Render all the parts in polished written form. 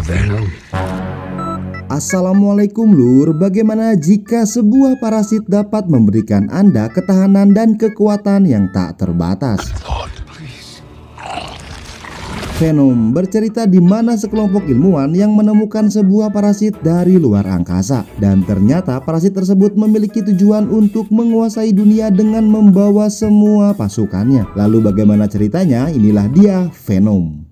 Venom. Assalamualaikum lur, bagaimana jika sebuah parasit dapat memberikan Anda ketahanan dan kekuatan yang tak terbatas? Venom bercerita di mana sekelompok ilmuwan yang menemukan sebuah parasit dari luar angkasa. Dan ternyata parasit tersebut memiliki tujuan untuk menguasai dunia dengan membawa semua pasukannya. Lalu bagaimana ceritanya? Inilah dia Venom.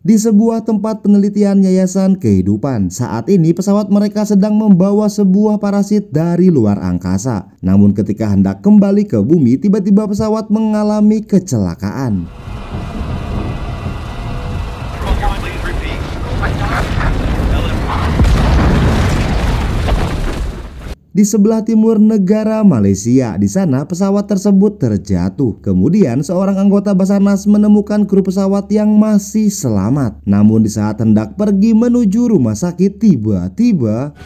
Di sebuah tempat penelitian Yayasan Kehidupan, saat ini pesawat mereka sedang membawa sebuah parasit dari luar angkasa. Namun ketika hendak kembali ke bumi, tiba-tiba pesawat mengalami kecelakaan. Di sebelah timur negara Malaysia, di sana pesawat tersebut terjatuh. Kemudian seorang anggota Basarnas menemukan kru pesawat yang masih selamat. Namun di saat hendak pergi menuju rumah sakit, tiba-tiba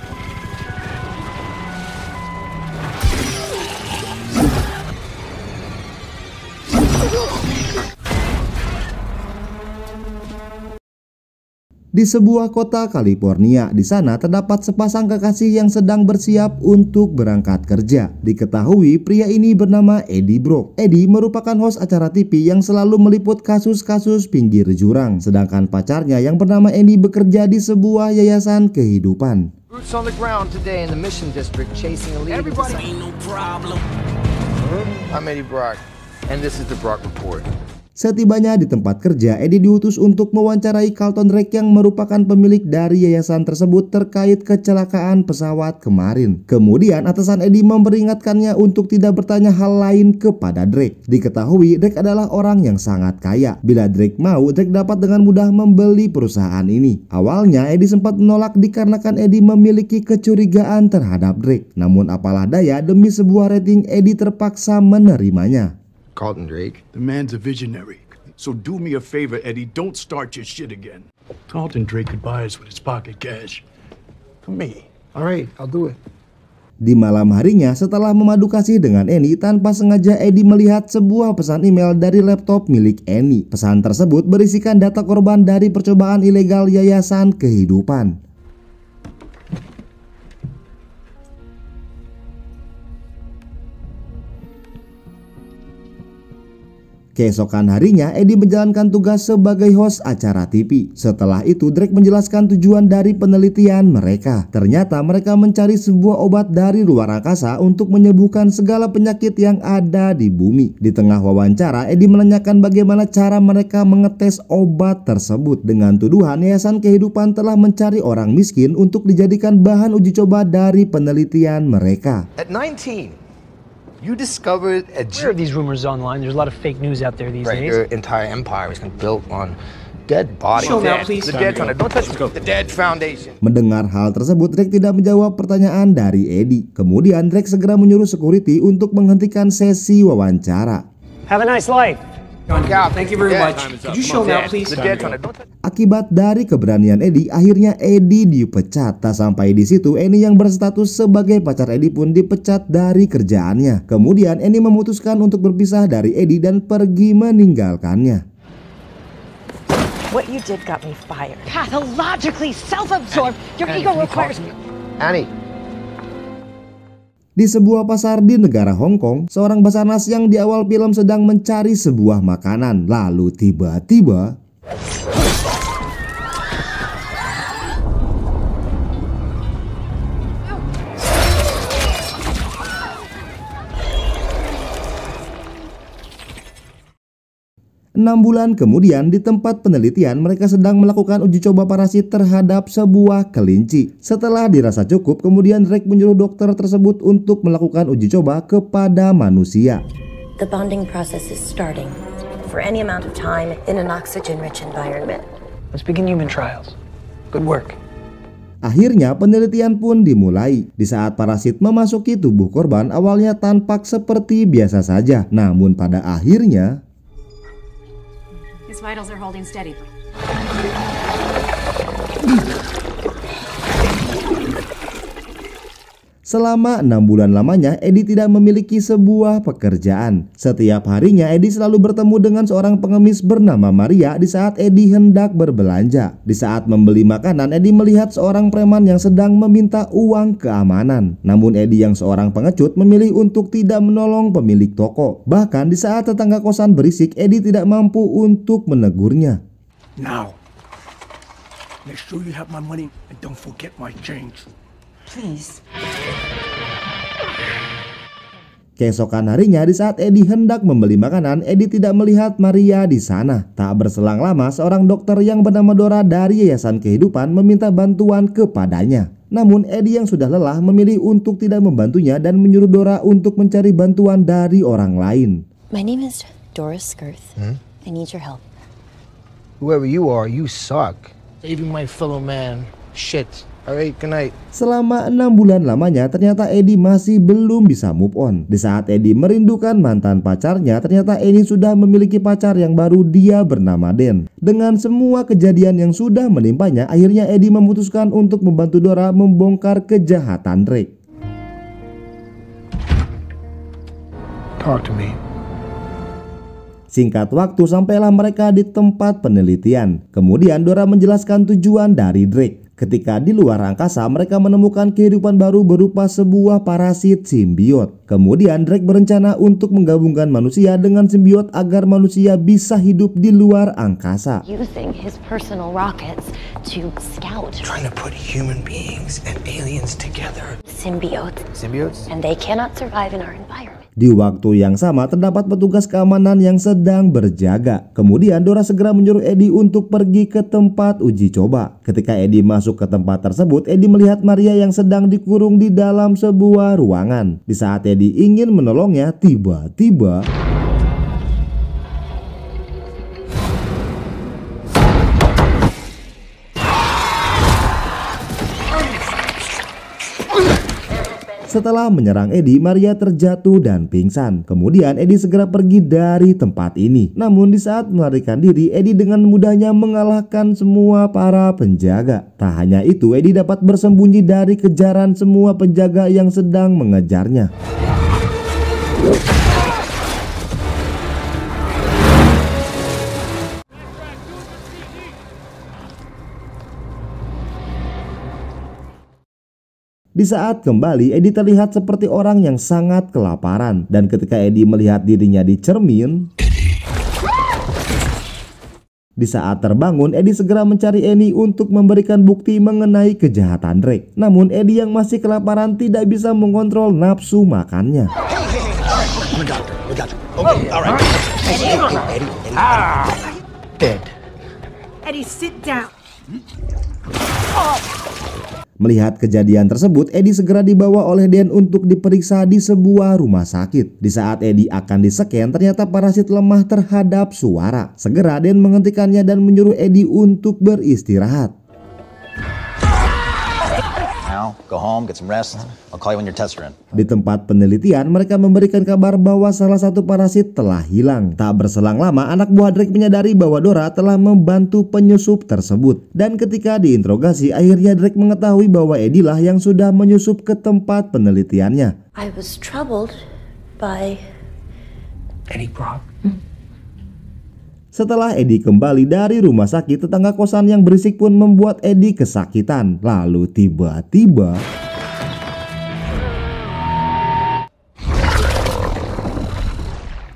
di sebuah kota California, di sana terdapat sepasang kekasih yang sedang bersiap untuk berangkat kerja. Diketahui pria ini bernama Eddie Brock. Eddie merupakan host acara TV yang selalu meliput kasus-kasus pinggir jurang. Sedangkan pacarnya yang bernama Annie bekerja di sebuah yayasan kehidupan. Boots on the ground today in the Mission District chasing a lead. Everybody ain't no problem. I'm Eddie Brock, and this is the Brock Report. Setibanya di tempat kerja, Eddie diutus untuk mewawancarai Carlton Drake yang merupakan pemilik dari yayasan tersebut terkait kecelakaan pesawat kemarin. Kemudian atasan Eddie memperingatkannya untuk tidak bertanya hal lain kepada Drake. Diketahui Drake adalah orang yang sangat kaya. Bila Drake mau, Drake dapat dengan mudah membeli perusahaan ini. Awalnya Eddie sempat menolak dikarenakan Eddie memiliki kecurigaan terhadap Drake. Namun apalah daya, demi sebuah rating Eddie terpaksa menerimanya. Carlton Drake. The man's a visionary. So do me a favor, Eddie. Don't start your shit again. Carlton Drake could buy us with his pocket cash. For me. All right, I'll do it. Di malam harinya, setelah memadu kasih dengan Annie, tanpa sengaja Eddie melihat sebuah pesan email dari laptop milik Annie. Pesan tersebut berisikan data korban dari percobaan ilegal Yayasan Kehidupan. Keesokan harinya, Eddie menjalankan tugas sebagai host acara TV. Setelah itu, Drake menjelaskan tujuan dari penelitian mereka. Ternyata mereka mencari sebuah obat dari luar angkasa untuk menyembuhkan segala penyakit yang ada di bumi. Di tengah wawancara, Eddie menanyakan bagaimana cara mereka mengetes obat tersebut. Dengan tuduhan, Yayasan Kehidupan telah mencari orang miskin untuk dijadikan bahan uji coba dari penelitian mereka. At 19, you discovered a Where are these rumors online? There's a lot of fake news out there these days. Your entire empire is built on dead bodies. Show now, please. The dead don't touch the dead foundation. Mendengar hal tersebut, Drake tidak menjawab pertanyaan dari Eddie. Kemudian Drake segera menyuruh security untuk menghentikan sesi wawancara. Have a nice life. Thank you very much. Could you show now, please? The dead don't touch. Akibat dari keberanian Eddie, akhirnya Eddie dipecat. Tak sampai di situ, Annie yang berstatus sebagai pacar Eddie pun dipecat dari kerjaannya. Kemudian Annie memutuskan untuk berpisah dari Eddie dan pergi meninggalkannya. What you did got me fired. Pathologically self-absorbed. Your ego requires me. Annie. Di sebuah pasar di negara Hong Kong, seorang Basarnas yang di awal film sedang mencari sebuah makanan. Lalu tiba-tiba enam bulan kemudian, di tempat penelitian, mereka sedang melakukan uji coba parasit terhadap sebuah kelinci. Setelah dirasa cukup, kemudian Drake menyuruh dokter tersebut untuk melakukan uji coba kepada manusia. The bonding process is starting for any amount of time in an oxygen-rich environment. Let's begin human trials. Good work. Akhirnya penelitian pun dimulai. Di saat parasit memasuki tubuh korban, awalnya tampak seperti biasa saja. Namun pada akhirnya His vitals are holding steady. Selama 6 bulan lamanya, Eddie tidak memiliki sebuah pekerjaan. Setiap harinya, Eddie selalu bertemu dengan seorang pengemis bernama Maria di saat Eddie hendak berbelanja. Di saat membeli makanan, Eddie melihat seorang preman yang sedang meminta uang keamanan. Namun Eddie yang seorang pengecut memilih untuk tidak menolong pemilik toko. Bahkan di saat tetangga kosan berisik, Eddie tidak mampu untuk menegurnya. Now, make sure you have my money and don't forget my change. Please. Keesokan harinya, di saat Eddie hendak membeli makanan, Eddie tidak melihat Maria di sana. Tak berselang lama, seorang dokter yang bernama Dora dari Yayasan Kehidupan meminta bantuan kepadanya. Namun Eddie yang sudah lelah memilih untuk tidak membantunya dan menyuruh Dora untuk mencari bantuan dari orang lain. My name is Doris Skirth. I need your help. Whoever you are, you suck. Saving my fellow man. Shit. Alright, good night. Selama 6 bulan lamanya, ternyata Eddie masih belum bisa move on. Di saat Eddie merindukan mantan pacarnya, ternyata Eddie sudah memiliki pacar yang baru, dia bernama Dan. Dengan semua kejadian yang sudah menimpanya, akhirnya Eddie memutuskan untuk membantu Dora membongkar kejahatan Drake. Talk to me. Singkat waktu, sampailah mereka di tempat penelitian. Kemudian Dora menjelaskan tujuan dari Drake. Ketika di luar angkasa, mereka menemukan kehidupan baru berupa sebuah parasit simbiot. Kemudian Drake berencana untuk menggabungkan manusia dengan simbiot agar manusia bisa hidup di luar angkasa. Using his personal rockets to scout Trying to put human beings and aliens together. symbiotes, Symbiotes? and they cannot survive in our environment. Di waktu yang sama, terdapat petugas keamanan yang sedang berjaga. Kemudian Dora segera menyuruh Eddie untuk pergi ke tempat uji coba. Ketika Eddie masuk ke tempat tersebut, Eddie melihat Maria yang sedang dikurung di dalam sebuah ruangan. Di saat Eddie ingin menolongnya, tiba-tiba setelah menyerang Eddie, Maria terjatuh dan pingsan. Kemudian Eddie segera pergi dari tempat ini. Namun di saat melarikan diri, Eddie dengan mudahnya mengalahkan semua para penjaga. Tak hanya itu, Eddie dapat bersembunyi dari kejaran semua penjaga yang sedang mengejarnya. Di saat kembali, Eddie terlihat seperti orang yang sangat kelaparan. Dan ketika Eddie melihat dirinya di cermin, di saat terbangun, Eddie segera mencari Annie untuk memberikan bukti mengenai kejahatan Drake. Namun Eddie yang masih kelaparan tidak bisa mengontrol nafsu makannya. Eddie, sit down. Melihat kejadian tersebut, Eddie segera dibawa oleh Dan untuk diperiksa di sebuah rumah sakit. Di saat Eddie akan diseken, ternyata parasit lemah terhadap suara. Segera Dan menghentikannya dan menyuruh Eddie untuk beristirahat. Now, go home, get some rest. I'll call you when your tests are in. Di tempat penelitian, mereka memberikan kabar bahwa salah satu parasit telah hilang. Tak berselang lama, anak buah Drake menyadari bahwa Dora telah membantu penyusup tersebut. Dan ketika diinterogasi, akhirnya Drake mengetahui bahwa Eddie lah yang sudah menyusup ke tempat penelitiannya. I was troubled by Eddie Brock. Setelah Eddie kembali dari rumah sakit, tetangga kosan yang berisik pun membuat Eddie kesakitan. Lalu tiba-tiba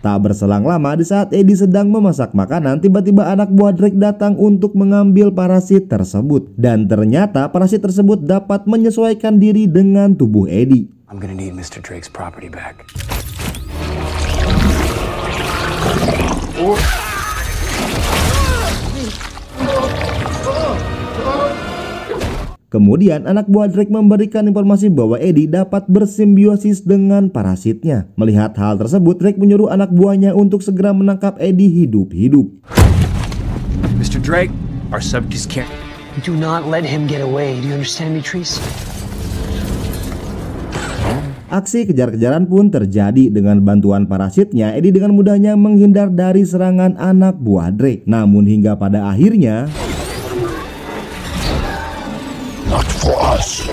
tak berselang lama, di saat Eddie sedang memasak makanan, tiba-tiba anak buah Drake datang untuk mengambil parasit tersebut. Dan ternyata parasit tersebut dapat menyesuaikan diri dengan tubuh Eddie. I'm gonna need Mr. Drake's property back. Kemudian anak buah Drake memberikan informasi bahwa Eddie dapat bersimbiosis dengan parasitnya. Melihat hal tersebut, Drake menyuruh anak buahnya untuk segera menangkap Eddie hidup-hidup. Mr. Drake, our subjects can't. Do not let him get away. Do you understand me, Trees? Aksi kejar-kejaran pun terjadi. Dengan bantuan parasitnya, Eddie dengan mudahnya menghindar dari serangan anak buah Drake. Namun hingga pada akhirnya, Not for us.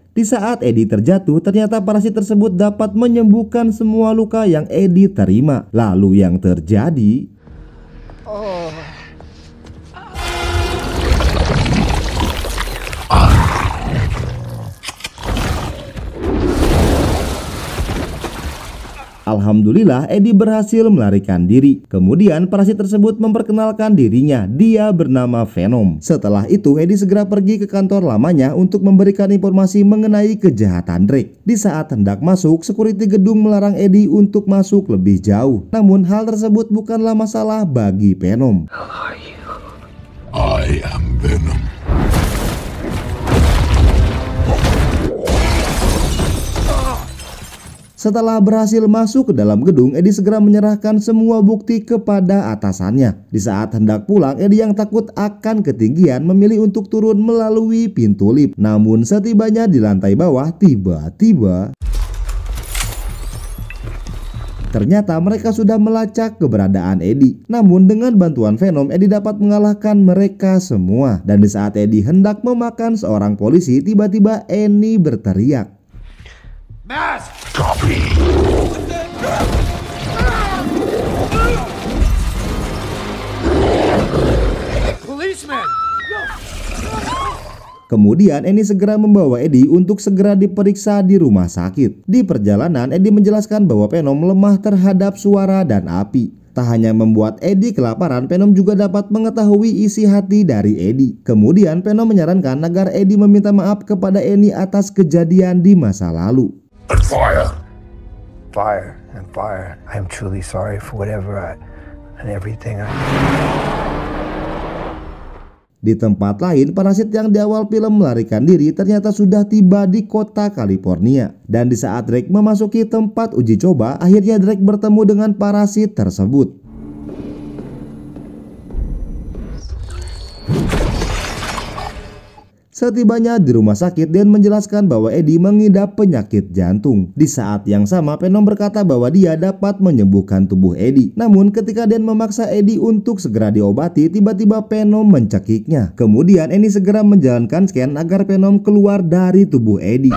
Di saat Eddie terjatuh, ternyata parasit tersebut dapat menyembuhkan semua luka yang Eddie terima. Lalu yang terjadi... Alhamdulillah, Eddie berhasil melarikan diri. Kemudian parasit tersebut memperkenalkan dirinya. Dia bernama Venom. Setelah itu, Eddie segera pergi ke kantor lamanya untuk memberikan informasi mengenai kejahatan Drake. Di saat hendak masuk, security gedung melarang Eddie untuk masuk lebih jauh. Namun hal tersebut bukanlah masalah bagi Venom. I am Venom. Setelah berhasil masuk ke dalam gedung, Eddie segera menyerahkan semua bukti kepada atasannya. Di saat hendak pulang, Eddie yang takut akan ketinggian memilih untuk turun melalui pintu lift. Namun setibanya di lantai bawah, tiba-tiba ternyata mereka sudah melacak keberadaan Eddie. Namun dengan bantuan Venom, Eddie dapat mengalahkan mereka semua. Dan di saat Eddie hendak memakan seorang polisi, tiba-tiba Annie berteriak. Mask! Copy! Policeman! Kemudian Annie segera membawa Eddie untuk segera diperiksa di rumah sakit. Di perjalanan, Eddie menjelaskan bahwa Venom lemah terhadap suara dan api. Tak hanya membuat Eddie kelaparan, Venom juga dapat mengetahui isi hati dari Eddie. Kemudian Venom menyarankan agar Eddie meminta maaf kepada Annie atas kejadian di masa lalu. And fire! Fire and fire. I am truly sorry for whatever and everything I... Di tempat lain, parasit yang di awal film melarikan diri ternyata sudah tiba di kota California. Dan di saat Drake memasuki tempat uji coba, akhirnya Drake bertemu dengan parasit tersebut. Setibanya di rumah sakit, Dan menjelaskan bahwa Eddie mengidap penyakit jantung. Di saat yang sama, Venom berkata bahwa dia dapat menyembuhkan tubuh Eddie. Namun ketika Dan memaksa Eddie untuk segera diobati, tiba-tiba Venom mencekiknya. Kemudian Annie segera menjalankan scan agar Venom keluar dari tubuh Eddie.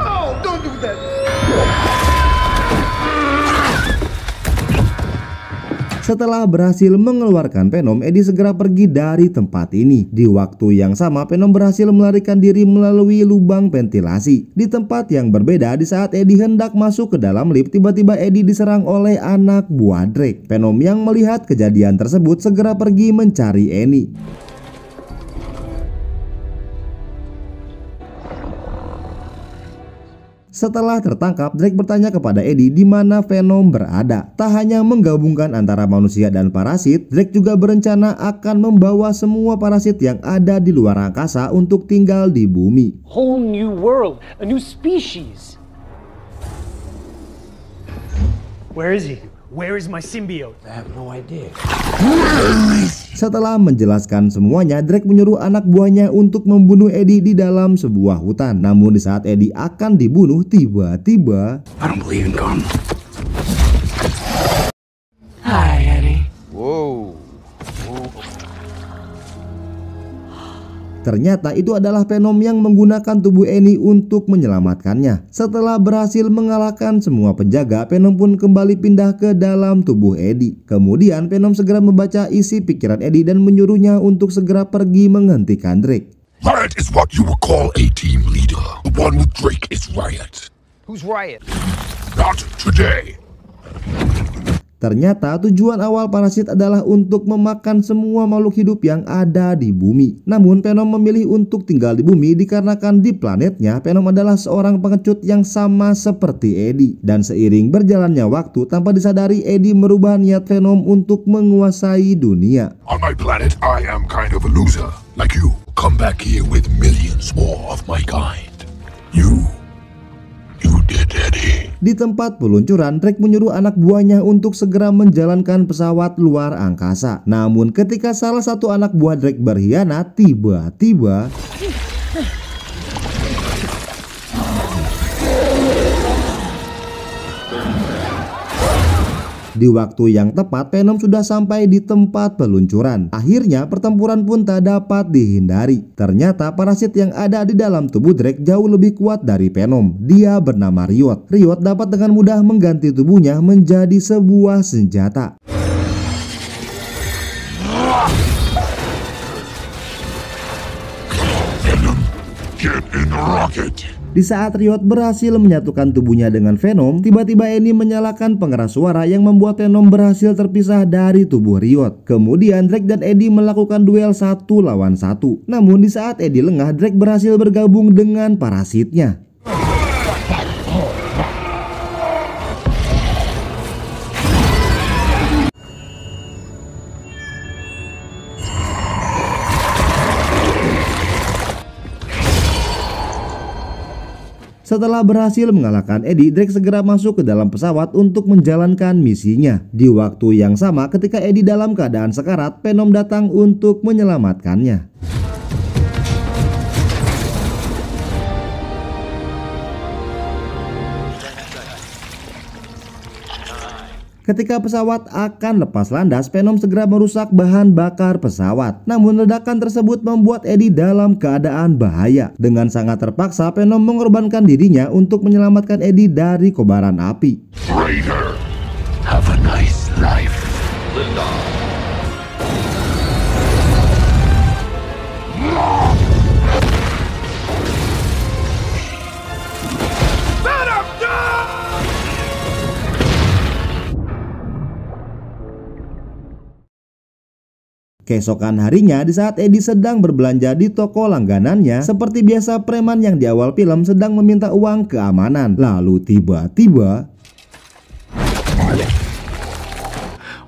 Setelah berhasil mengeluarkan Venom, Eddie segera pergi dari tempat ini. Di waktu yang sama, Venom berhasil melarikan diri melalui lubang ventilasi. Di tempat yang berbeda, di saat Eddie hendak masuk ke dalam lift, tiba-tiba Eddie diserang oleh anak buah Drake. Venom yang melihat kejadian tersebut segera pergi mencari Annie. Setelah tertangkap, Drake bertanya kepada Eddie di mana Venom berada. Tak hanya menggabungkan antara manusia dan parasit, Drake juga berencana akan membawa semua parasit yang ada di luar angkasa untuk tinggal di bumi. Whole new world, a new species. Where is he? Where is my symbiote? I have no idea. Setelah menjelaskan semuanya, Drake menyuruh anak buahnya untuk membunuh Eddie di dalam sebuah hutan. Namun di saat Eddie akan dibunuh, tiba-tiba I don't believe in karma. Hi, Annie. Whoa. ternyata itu adalah Venom yang menggunakan tubuh Annie untuk menyelamatkannya. Setelah berhasil mengalahkan semua penjaga, Venom pun kembali pindah ke dalam tubuh Eddie. Kemudian Venom segera membaca isi pikiran Eddie dan menyuruhnya untuk segera pergi menghentikan Drake. Riot is what you would call a team leader. The one with Drake is Riot. Who's Riot? Not today. Ternyata tujuan awal parasit adalah untuk memakan semua makhluk hidup yang ada di bumi. Namun Venom memilih untuk tinggal di bumi dikarenakan di planetnya Venom adalah seorang pengecut yang sama seperti Eddie. Dan seiring berjalannya waktu, tanpa disadari Eddie merubah niat Venom untuk menguasai dunia. On my planet, I am kind of a loser. Like you. Come back here with millions more of my kind. You did, Eddie. Di tempat peluncuran, Drake menyuruh anak buahnya untuk segera menjalankan pesawat luar angkasa. Namun ketika salah satu anak buah Drake berkhianat, tiba-tiba Di waktu yang tepat, Venom sudah sampai di tempat peluncuran. Akhirnya pertempuran pun tak dapat dihindari. Ternyata parasit yang ada di dalam tubuh Drake jauh lebih kuat dari Venom. Dia bernama Riot. Riot dapat dengan mudah mengganti tubuhnya menjadi sebuah senjata. Venom, get in the rocket. Di saat Riot berhasil menyatukan tubuhnya dengan Venom, tiba-tiba Annie menyalakan pengeras suara yang membuat Venom berhasil terpisah dari tubuh Riot. Kemudian Drake dan Eddie melakukan duel 1 lawan 1. Namun di saat Eddie lengah, Drake berhasil bergabung dengan parasitnya. Setelah berhasil mengalahkan Eddie, Drake segera masuk ke dalam pesawat untuk menjalankan misinya. Di waktu yang sama, ketika Eddie dalam keadaan sekarat, Venom datang untuk menyelamatkannya. Ketika pesawat akan lepas landas, Venom segera merusak bahan bakar pesawat. Namun ledakan tersebut membuat Eddie dalam keadaan bahaya. Dengan sangat terpaksa, Venom mengorbankan dirinya untuk menyelamatkan Eddie dari kobaran api. Raider, have a nice life. Keesokan harinya, di saat Eddie sedang berbelanja di toko langganannya, seperti biasa preman yang di awal film sedang meminta uang keamanan. Lalu tiba-tiba,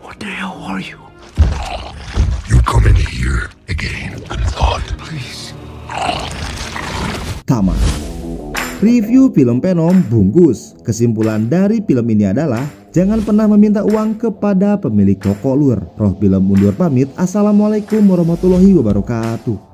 What the hell are you? You come in here again and thought, please. tamat. Review film Venom bungkus. Kesimpulan dari film ini adalah jangan pernah meminta uang kepada pemilik toko lur. Roh film undur pamit. Assalamualaikum warahmatullahi wabarakatuh.